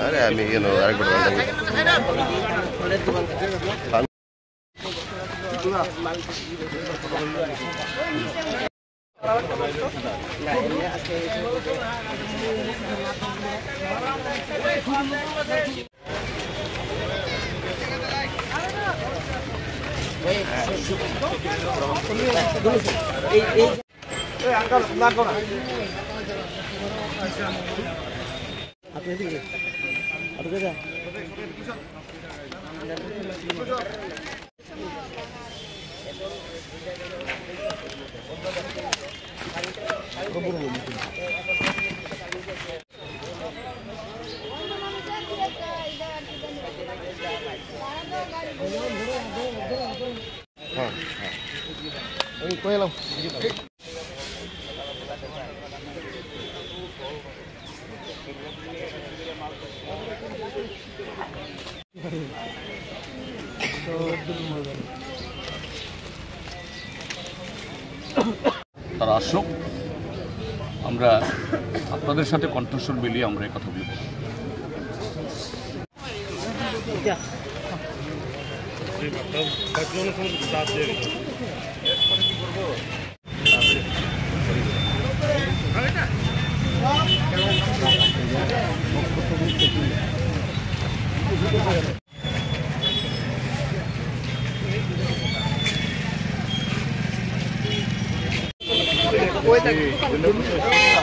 আরে আমি আরেকবার তারা আসুক, আমরা আপনাদের সাথে কণ্ঠস্বর মিলিয়ে আমরা এই কথা বলব।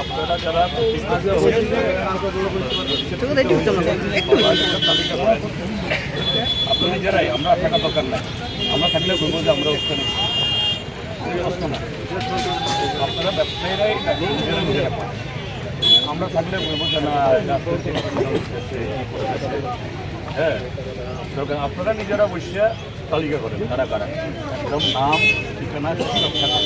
আপনারা যারা আপনারা নিজেরাই, আমরা থাকা দরকার নাই, আমরা থাকলে বলবো যে আমরা ওখানে আসবো না। আপনারা ব্যবসায়ীরাই আমরা থাকলে বলবো যে না, হ্যাঁ দরকার। আপনারা নিজেরা বসে তালিকা করেন কারা কারা, এরকম নাম ঠিকানা সব থাকা।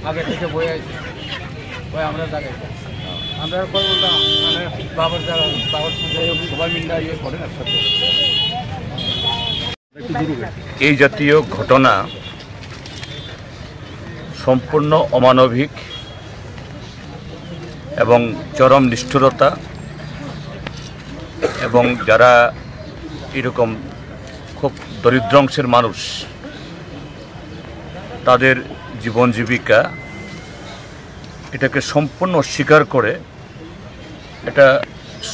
আগে থেকে বই আছে আমরা জায়গায় আমরা বাবার জায়গা বাবার সবাই মিলে ইয়ে করেন একসাথে। এই জাতীয় ঘটনা সম্পূর্ণ অমানবিক এবং চরম নিষ্ঠুরতা, এবং যারা এরকম খুব দরিদ্র অংশের মানুষ, তাদের জীবন জীবিকা এটাকে সম্পূর্ণ অস্বীকার করে এটা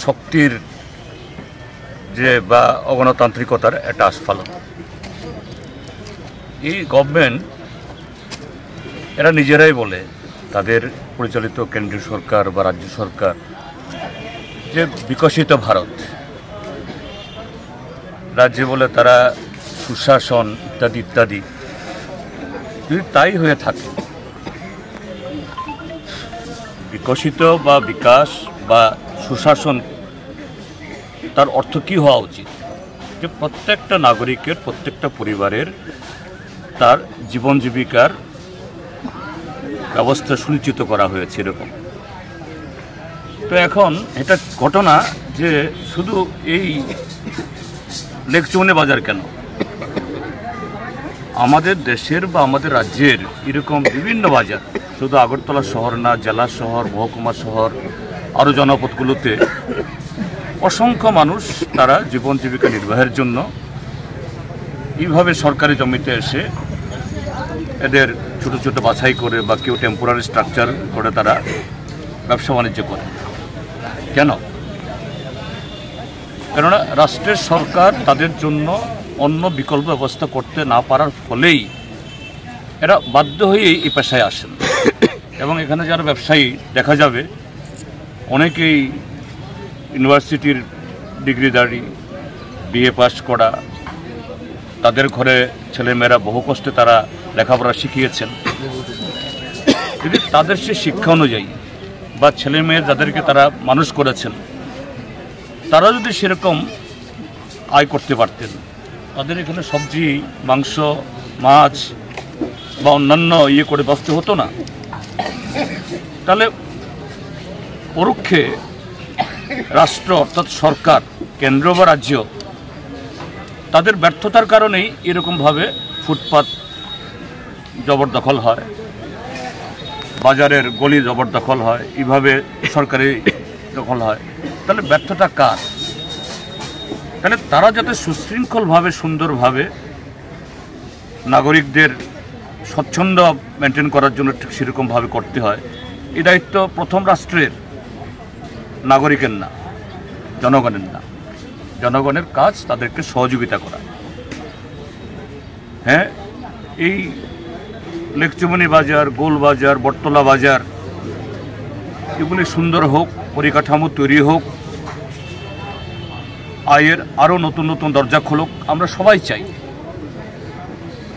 শক্তির যে বা অগণতান্ত্রিকতার একটা আস্ফালন। এই গভর্নমেন্ট এরা নিজেরাই বলে, তাদের পরিচালিত কেন্দ্রীয় সরকার বা রাজ্য সরকার, যে বিকশিত ভারত। রাজ্যে বলে তারা সুশাসন ইত্যাদি ইত্যাদি। যদি তাই হয়ে থাকে, বিকশিত বা বিকাশ বা সুশাসন, তার অর্থ কী হওয়া উচিত? যে প্রত্যেকটা নাগরিকের, প্রত্যেকটা পরিবারের তার জীবন জীবিকার ব্যবস্থা সুনিশ্চিত করা হয়েছে এরকম। তো এখন এটা ঘটনা যে শুধু এই লেক চৌনে বাজার কেন, আমাদের দেশের বা আমাদের রাজ্যের এরকম বিভিন্ন বাজার, শুধু আগরতলা শহর না, জেলা শহর, মহকুমা শহর, আরও জনপদগুলোতে অসংখ্য মানুষ তারা জীবন জীবিকা নির্বাহের জন্য এইভাবে সরকারি জমিতে এসে এদের ছোটো ছোটো বাছাই করে বা কেউ টেম্পোরারি স্ট্রাকচার করে তারা ব্যবসা বাণিজ্য করে। কেন? কেননা রাষ্ট্রের সরকার তাদের জন্য অন্য বিকল্প ব্যবস্থা করতে না পারার ফলেই এরা বাধ্য হয়েই এই পেশায় আসেন। এবং এখানে যারা ব্যবসায়ী দেখা যাবে অনেকেই ইউনিভার্সিটির ডিগ্রিধারী, বিএ পাস করা, তাদের ঘরে ছেলেমেয়েরা বহু কষ্টে তারা লেখাপড়া শিখিয়েছেন। যদি তাদের সে শিক্ষা অনুযায়ী বা ছেলেমেয়ে যাদেরকে তারা মানুষ করেছেন, তারা যদি সেরকম আয় করতে পারতেন, তাদের এখানে সবজি, মাংস, মাছ বা অন্যান্য ইয়ে করে বাঁচতে হতো না। তাহলে পরোক্ষে রাষ্ট্র অর্থাৎ সরকার, কেন্দ্র বা রাজ্য, তাদের ব্যর্থতার কারণেই এরকমভাবে ফুটপাত জবরদখল হয়, বাজারের গলি জবরদখল হয়, এইভাবে সরকারি দখল হয়। তাহলে ব্যর্থতা কার? তাহলে তারা যাতে সুশৃঙ্খলভাবে, সুন্দরভাবে নাগরিকদের স্বচ্ছন্দ মেনটেন করার জন্য ঠিক সেরকমভাবে করতে হয়, এই দায়িত্ব প্রথম রাষ্ট্রের, নাগরিকের না, জনগণের না। জনগণের কাজ তাদেরকে সহযোগিতা করা। হ্যাঁ, এই লেকচুমনি বাজার, গোল বাজার, বটতলা বাজার, এগুলি সুন্দর হোক, পরিকাঠামো তৈরি হোক, আয়ের আরও নতুন নতুন দরজা খুলুক, আমরা সবাই চাই,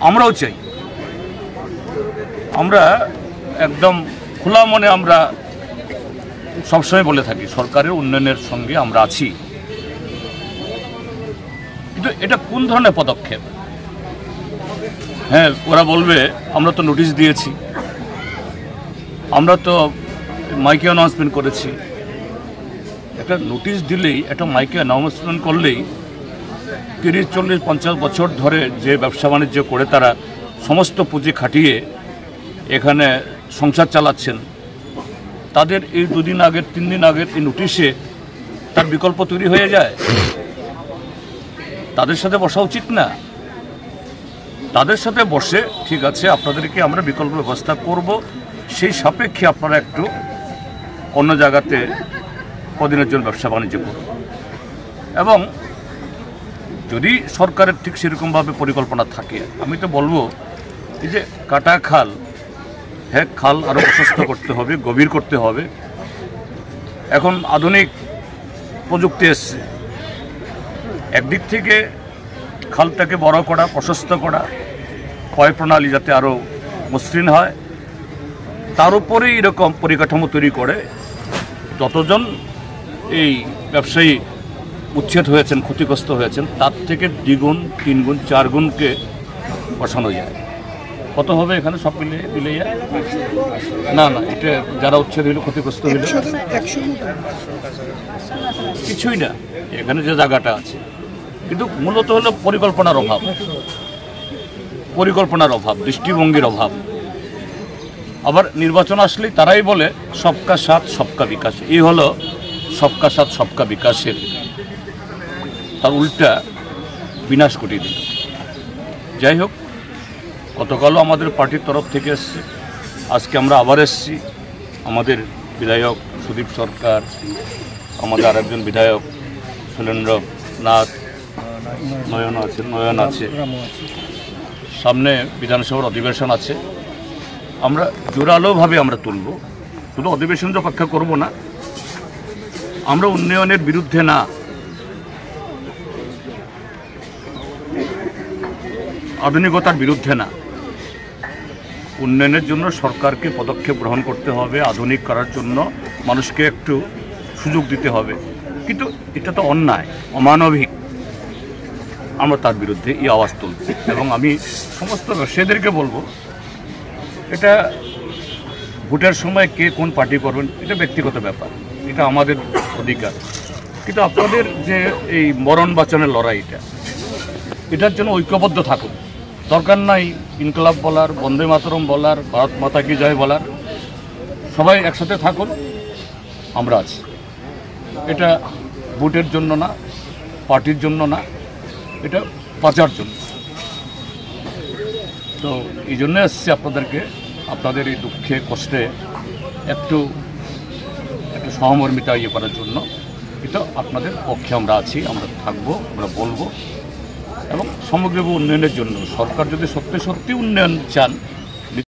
আমরাও চাই। আমরা একদম খোলা মনে আমরা সবসময় বলে থাকি সরকারের উন্নয়নের সঙ্গে আমরা আছি। কিন্তু এটা কোন ধরনের পদক্ষেপ? হ্যাঁ, ওরা বলবে আমরা তো নোটিশ দিয়েছি, আমরা তো মাইকে অ্যানাউন্সমেন্ট করেছি। একটা নোটিশ দিলেই, একটা মাইকে অ্যানাউন্সমেন্ট করলেই 30, 40, 50 বছর ধরে যে ব্যবসা বাণিজ্য করে তারা সমস্ত পুঁজি খাটিয়ে এখানে সংসার চালাচ্ছেন, তাদের এই 2 দিন আগের, 3 দিন আগের এই নোটিশে তার বিকল্প তৈরি হয়ে যায়। তাদের সাথে বসা উচিত না? তাদের সাথে বসে ঠিক আছে, আপনাদেরকে আমরা বিকল্প ব্যবস্থা করব, সেই সাপেক্ষে আপনারা একটু অন্য জায়গাতে কদিনের জন্য ব্যবসা বাণিজ্য করুন। এবং যদি সরকারের ঠিক সেরকমভাবে পরিকল্পনা থাকে, আমি তো বলবো এই যে কাটা খাল, হ্যাঁ, খাল আরও প্রশস্ত করতে হবে, গভীর করতে হবে। এখন আধুনিক প্রযুক্তি এসছে, একদিক থেকে খালটাকে বড় করা, প্রশস্ত করা, ক্ষয় প্রণালী যাতে আরও মসৃণ হয়, তার উপরেই এরকম পরিকাঠামো তৈরি করে যতজন এই ব্যবসায়ী উচ্ছেদ হয়েছেন, ক্ষতিগ্রস্ত হয়েছেন, তার থেকে 2 গুণ, 3 গুণ, 4 গুণকে বসানো যায়। কত হবে এখানে সব মিলে না, এটা যারা উচ্ছেদ হইল, ক্ষতিগ্রস্ত হইল, কিছুই না এখানে যে জায়গাটা আছে। কিন্তু মূলত হলো পরিকল্পনার অভাব, দৃষ্টিভঙ্গির অভাব। আবার নির্বাচন আসলেই তারাই বলে সবকা সাথ সবকা বিকাশ। এই হলো সবকা সাথ সবকা বিকাশের তার উল্টা বিনাশ ঘটিয়ে দিল। যাই হোক, গতকালও আমাদের পার্টির তরফ থেকে এসছে, আজকে আমরা আবার এসছি। আমাদের বিধায়ক সুদীপ সরকার, আমাদের আরেকজন বিধায়ক শৈলেন্দ্রনাথ, নয়ন আছে, সামনে বিধানসভার অধিবেশন আছে। আমরা জোরালোভাবে আমরা তুলব, শুধু অধিবেশন যে অপেক্ষা করব না, আমরা উন্নয়নের বিরুদ্ধে না, আধুনিকতার বিরুদ্ধে না। উন্নয়নের জন্য সরকারকে পদক্ষেপ গ্রহণ করতে হবে, আধুনিক করার জন্য মানুষকে একটু সুযোগ দিতে হবে। কিন্তু এটা তো অন্যায়, অমানবিক। আমরা তার বিরুদ্ধে এই আওয়াজ তুলব। এবং আমি সমস্ত ব্যবসায়ীদেরকে বলবো, এটা ভোটের সময় কে কোন পার্টি করবেন এটা ব্যক্তিগত ব্যাপার, এটা আমাদের অধিকার। কিন্তু আপনাদের যে এই মরণ বাঁচানোর লড়াইটা, এটার জন্য ঐক্যবদ্ধ থাকুন। দরকার নাই ইনকলাব বলার, বন্দে মাতরম বলার, ভারত মাতা কি জয় বলার, সবাই একসাথে থাকুন, আমরা আছি। এটা ভোটের জন্য না, পার্টির জন্য না, এটা বাঁচার জন্য। তো এই জন্য এসছি আপনাদেরকে, আপনাদের এই দুঃখে কষ্টে একটু সহমর্মিতা করার জন্য। এটা আপনাদের পক্ষে আমরা আছি, আমরা থাকবো, আমরা বলবো। এবং সমগ্র উন্নয়নের জন্য সরকার যদি সত্যি উন্নয়ন চান,